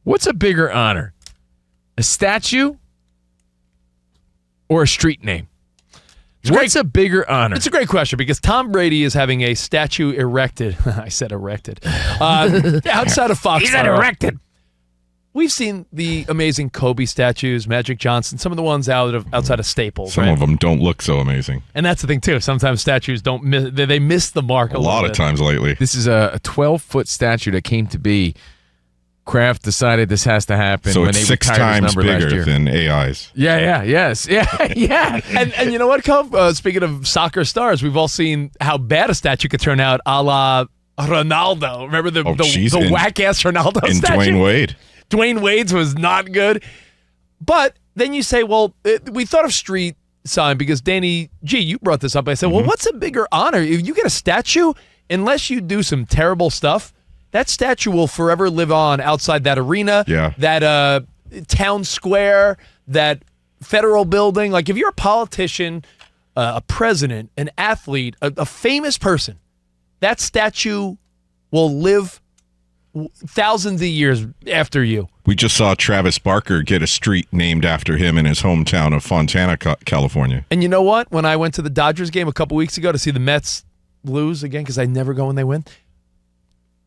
What's a bigger honor? A statue or a street name? What's a bigger honor? It's a great question because Tom Brady is having a statue erected. I said erected. Outside of Foxborough. He said erected. We've seen the amazing Kobe statues, Magic Johnson, some of the ones outside of Staples. Some of them don't look so amazing. And that's the thing, too. Sometimes statues don't they miss the mark a lot of times lately. This is a 12-foot statue that came to be. Kraft decided this has to happen. So when it's they 6 retired his times number last bigger year. than AI's. Yeah. And you know what, Cove? Speaking of soccer stars, we've all seen how bad a statue could turn out, a la Ronaldo. Remember the whack-ass Ronaldo and statue? Dwayne Wade. Dwayne Wade's was not good. But then you say, well, we thought of street sign because Danny G, you brought this up. I said, well, what's a bigger honor? If you get a statue, unless you do some terrible stuff, that statue will forever live on outside that arena, that town square, that federal building. Like if you're a politician, a president, an athlete, a famous person, that statue will live thousands of years after you. We just saw Travis Barker get a street named after him in his hometown of Fontana, California. And you know what? When I went to the Dodgers game a couple weeks ago to see the Mets lose again, because I never go when they win,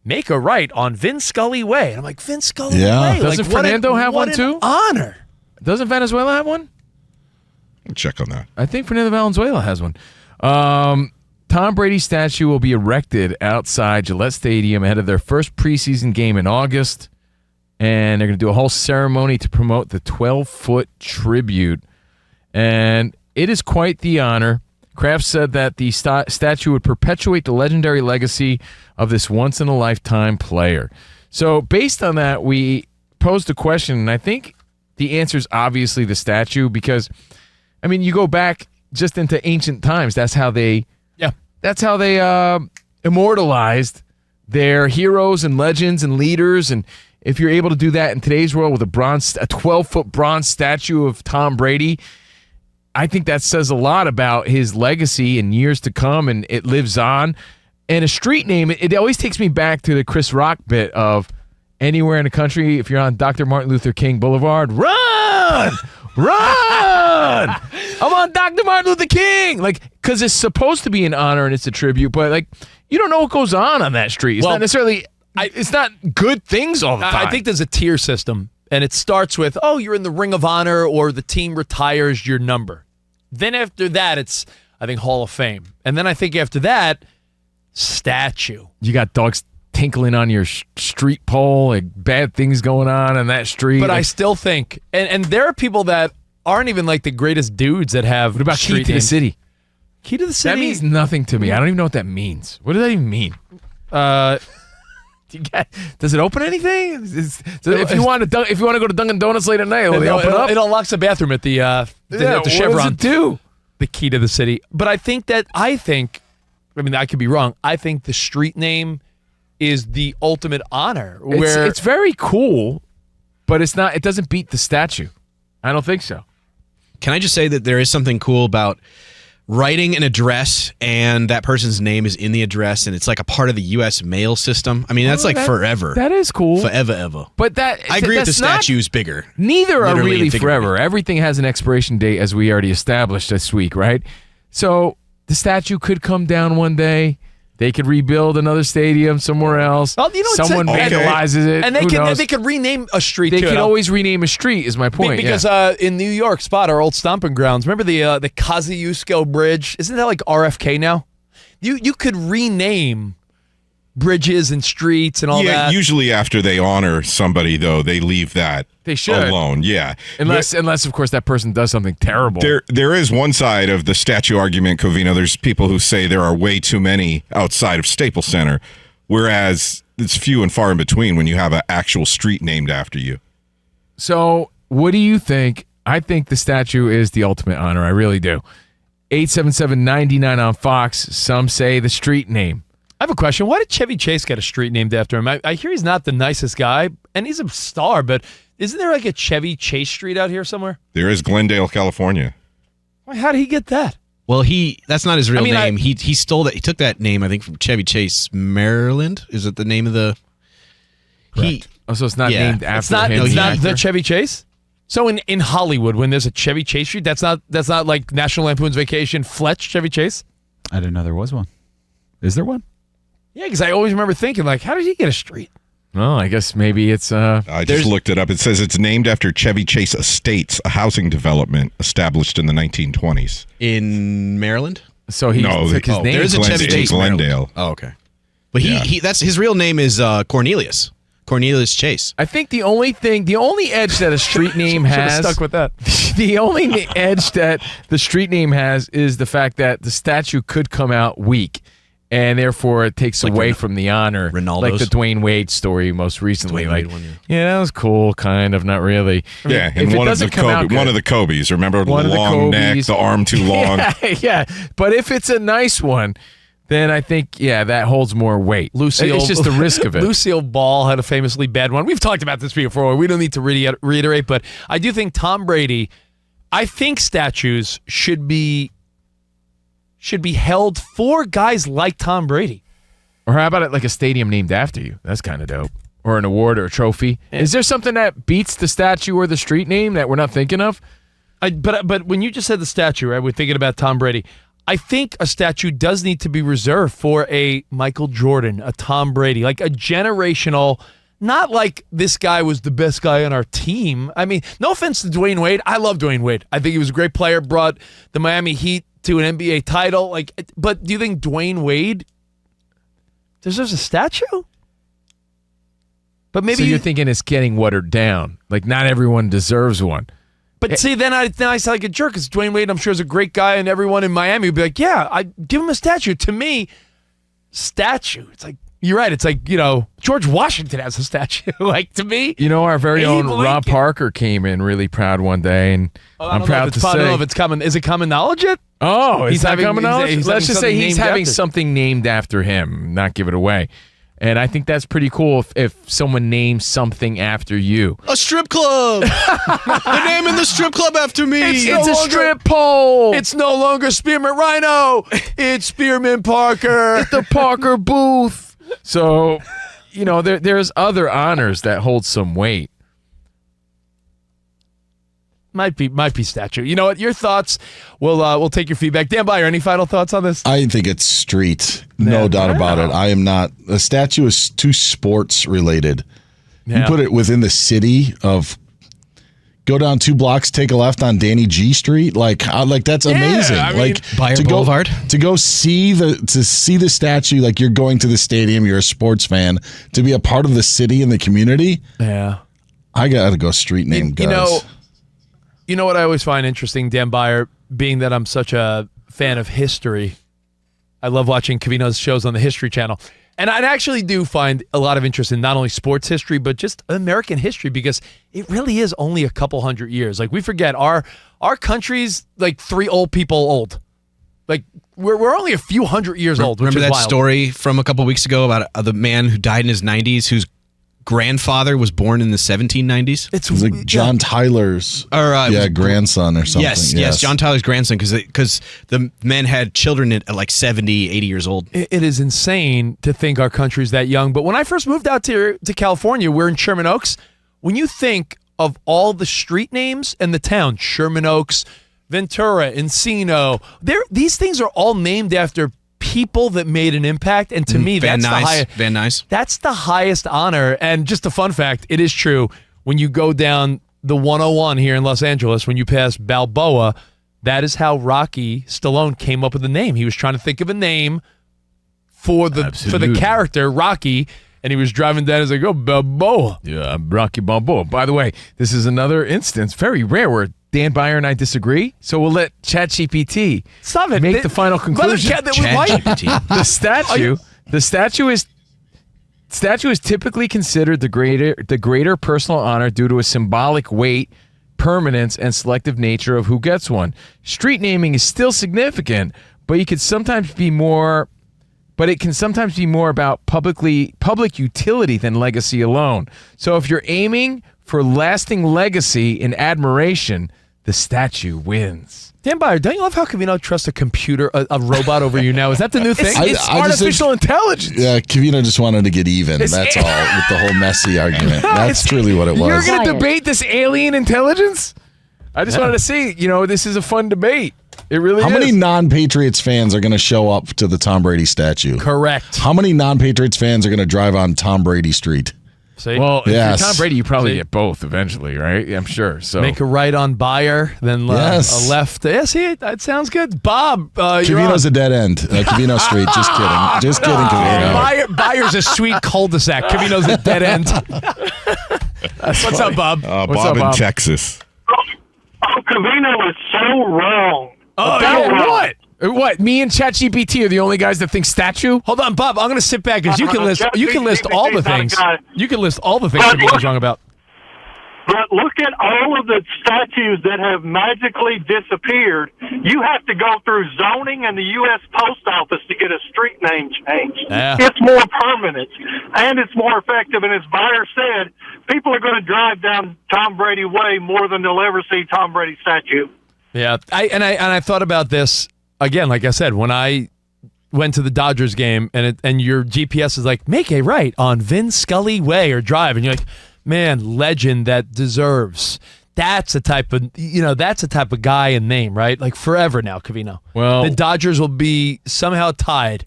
make a right on Vin Scully Way. And I'm like, Vin Scully Way? Doesn't Fernando have one too? Honor. Doesn't Venezuela have one? I'll check on that. I think Fernando Valenzuela has one. Tom Brady's statue will be erected outside Gillette Stadium ahead of their first preseason game in August. And they're going to do a whole ceremony to promote the 12-foot tribute. And it is quite the honor. Kraft said that the statue would perpetuate the legendary legacy of this once-in-a-lifetime player. So based on that, we posed a question, and I think the answer is obviously the statue because, I mean, you go back just into ancient times. That's how they immortalized their heroes and legends and leaders. And if you're able to do that in today's world with a 12-foot bronze statue of Tom Brady, I think that says a lot about his legacy in years to come, and it lives on. And a street name, it always takes me back to the Chris Rock bit of anywhere in the country, if you're on Dr. Martin Luther King Boulevard, run! Run! I'm on Dr. Martin Luther King! Like, because it's supposed to be an honor and it's a tribute, but like, you don't know what goes on that street. It's not necessarily, it's not good things all the time. I think there's a tier system, and it starts with, oh, you're in the Ring of Honor, or the team retires your number. Then after that, it's, I think, Hall of Fame. And then I think after that, statue. You got dogs tinkling on your street pole, like bad things going on that street. But I still think, and there are people that aren't even like the greatest dudes that have. What about street Key to names. the City? Key to the City? That means nothing to me. I don't even know what that means. What does that even mean? Does it open anything? If you want to go to Dunkin' Donuts late at night, will they open up? It unlocks the bathroom at the Chevron. What does it do? The Key to the City. But I mean, I could be wrong. I think the street name is the ultimate honor. It's very cool, but it's not. It doesn't beat the statue. I don't think so. Can I just say that there is something cool about writing an address and that person's name is in the address and it's like a part of the U.S. mail system? I mean, that's forever. That is cool. Forever, ever. But I agree with the statue's bigger. Neither are Literally really and figuratively. forever. Everything has an expiration date, as we already established this week, right? So the statue could come down one day. They could rebuild another stadium somewhere else. Well, you know, someone vandalizes it. And they could rename a street. They could always rename a street. Is my point? Because in New York, our old stomping grounds. Remember the Kosciuszko Bridge? Isn't that like RFK now? You could rename bridges and streets and all that. Usually after they honor somebody, though, they leave that alone. Yeah. Unless, of course, that person does something terrible. There is one side of the statue argument, Covino. There's people who say there are way too many outside of Staples Center, whereas it's few and far in between when you have an actual street named after you. So what do you think? I think the statue is the ultimate honor. I really do. 877-99 on Fox. Some say the street name. I have a question. Why did Chevy Chase get a street named after him? I hear he's not the nicest guy, and he's a star, but isn't there like a Chevy Chase Street out here somewhere? There is Glendale, California. How did he get that? Well, that's not his real name. He stole that. He took that name, I think, from Chevy Chase, Maryland. Is it the name of the? Correct. Oh, so it's not Yeah. named after It's not. him. It's the not actor? the Chevy Chase. So in Hollywood, when there's a Chevy Chase Street, that's not like National Lampoon's Vacation Fletch Chevy Chase. I didn't know there was one. Is there one? Yeah, because I always remember thinking, like, how did he get a street? Oh, I guess maybe it's I just looked it up. It says it's named after Chevy Chase Estates, a housing development established in the 1920s. In Maryland? so he No, took his oh, name. There is a Chevy in Chase in Maryland. Glendale. Oh, okay. But Yeah. he that's his real name is Cornelius. Cornelius Chase. I think the only edge that a street name Should have has, stuck with that. the only edge that the street name has is the fact that the statue could come out weak, and therefore it takes away from the honor. Ronaldo's. Like the Dwayne Wade story most recently. Dwayne Like, Wade one, yeah, that was cool, kind of, not really. I mean, Yeah, if and it one of doesn't the come out one good- of the Kobe's. Remember the One of the long neck, Kobe's. the arm too long. Yeah, but if it's a nice one, then I think that holds more weight. Lucille, It's just the risk of it. Lucille Ball had a famously bad one. We've talked about this before. We don't need to reiterate, but I do think Tom Brady. I think statues should be held for guys like Tom Brady. Or how about it like a stadium named after you? That's kind of dope. Or an award or a trophy. Is there something that beats the statue or the street name that we're not thinking of? But when you just said the statue, right? We're thinking about Tom Brady. I think a statue does need to be reserved for a Michael Jordan, a Tom Brady, like a generational. Not like this guy was the best guy on our team. I mean, no offense to Dwayne Wade. I love Dwayne Wade. I think he was a great player, brought the Miami Heat to an NBA title. But do you think Dwayne Wade deserves a statue? But maybe So you're thinking it's getting watered down. Like not everyone deserves one. But see, then I sound like a jerk because Dwayne Wade, I'm sure, is a great guy, and everyone in Miami would be like, yeah, I give him a statue. To me, statue. It's like, you're right. It's like, George Washington has a statue. Like, to me. Our very Abe own Rob Lincoln. Parker came in really proud one day, and I'm proud to I don't know say. if it's common. Is it common knowledge yet? Oh, He's is that having- common he's- knowledge? he's Let's having just say something he's named having after- something named after him, not give it away. And I think that's pretty cool if someone names something after you. A strip club. They're naming the strip club after me. It's a strip pole. It's no longer Spearmint Rhino. It's Spearmint Parker. the Parker booth. So, there's other honors that hold some weight. Might be statue. You know what? Your thoughts. We'll take your feedback. Dan Byer, any final thoughts on this? I think it's street. No doubt about it. I am not. The statue is too sports related. You Yeah. put it within the city of. Go down 2 blocks, take a left on Danny G Street. Like that's amazing. I mean, like Bayer to Boulevard? go see the statue. Like you're going to the stadium. You're a sports fan. To be a part of the city and the community. Yeah. I gotta go street name guys. You know what I always find interesting, Dan Byer, being that I'm such a fan of history. I love watching Covino's shows on the History Channel. And I actually do find a lot of interest in not only sports history, but just American history, because it really is only a couple hundred years. Like, we forget our country's like 3 old people old. Like, we're only a few hundred years old, which Remember is that wild. story from a couple weeks ago about the man who died in his 90s whose grandfather was born in the 1790s? It's It's like John Tyler's grandson or something. Yes, John Tyler's grandson, because the men had children at like 70, 80 years old. It is insane to think our country's that young. But when I first moved out to California, we're in Sherman Oaks. When you think of all the street names and the town, Sherman Oaks, Ventura, Encino, these things are all named after people that made an impact. And to me, Van that's the highest. Nuys. Van Nuys. That's the highest honor. And just a fun fact, it is true. When you go down the 101 here in Los Angeles, when you pass Balboa, that is how Rocky Stallone came up with the name. He was trying to think of a name for the Absolutely. character Rocky, and he was driving down and he's like, oh, Balboa. Yeah, I'm Rocky Balboa. By the way, this is another instance, very rare, where Dan Byer and I disagree. So we'll let ChatGPT Stop it. make the final conclusion. ChatGPT. The statue is typically considered the greater personal honor due to a symbolic weight, permanence, and selective nature of who gets one. Street naming is still significant, but it can sometimes be more about public utility than legacy alone. So if you're aiming for lasting legacy and admiration, the statue wins. Dan Byer, don't you love how Covino trusts a computer, a robot over you now? Is that the new thing? It's I just artificial intelligence. Yeah, Covino just wanted to get even. That's all with the whole messy argument. That's truly what it You're was. going to debate this alien intelligence? I just wanted to see, this is a fun debate. It really How is. many non-Patriots fans are going to show up to the Tom Brady statue? Correct. How many non-Patriots fans are going to drive on Tom Brady Street? See? Well, if Yes. you're Tom Brady, you probably get both eventually, right? I'm sure. So Make a right on Byer, then Yes. a left. Yeah, see, that sounds good. Bob, you're on. Covino's a dead end. Covino Street. Just kidding. Just kidding, Covino. Byer's a sweet cul-de-sac. Covino's a dead end. What's up, Bob? Bob up, in Bob? Texas. Oh, Covino is so wrong. Oh, About yeah. what? What? Me and ChatGPT are the only guys that think statue? Hold on, Bob. I'm going to sit back because you can list all the things. You can list all the things Covino's wrong about. But look at all of the statues that have magically disappeared. You have to go through zoning and the U.S. Post Office to get a street name changed. Yeah. It's more permanent, and it's more effective. And as Byer said, people are going to drive down Tom Brady Way more than they'll ever see Tom Brady statue. Yeah, I thought about this again. Like I said, when I went to the Dodgers game, and your GPS is like, make a right on Vin Scully Way or Drive, and you're like, man, legend that deserves. That's a type of guy and name, right? Like forever now, Covino. Well- the Dodgers will be somehow tied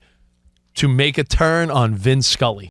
to make a turn on Vin Scully.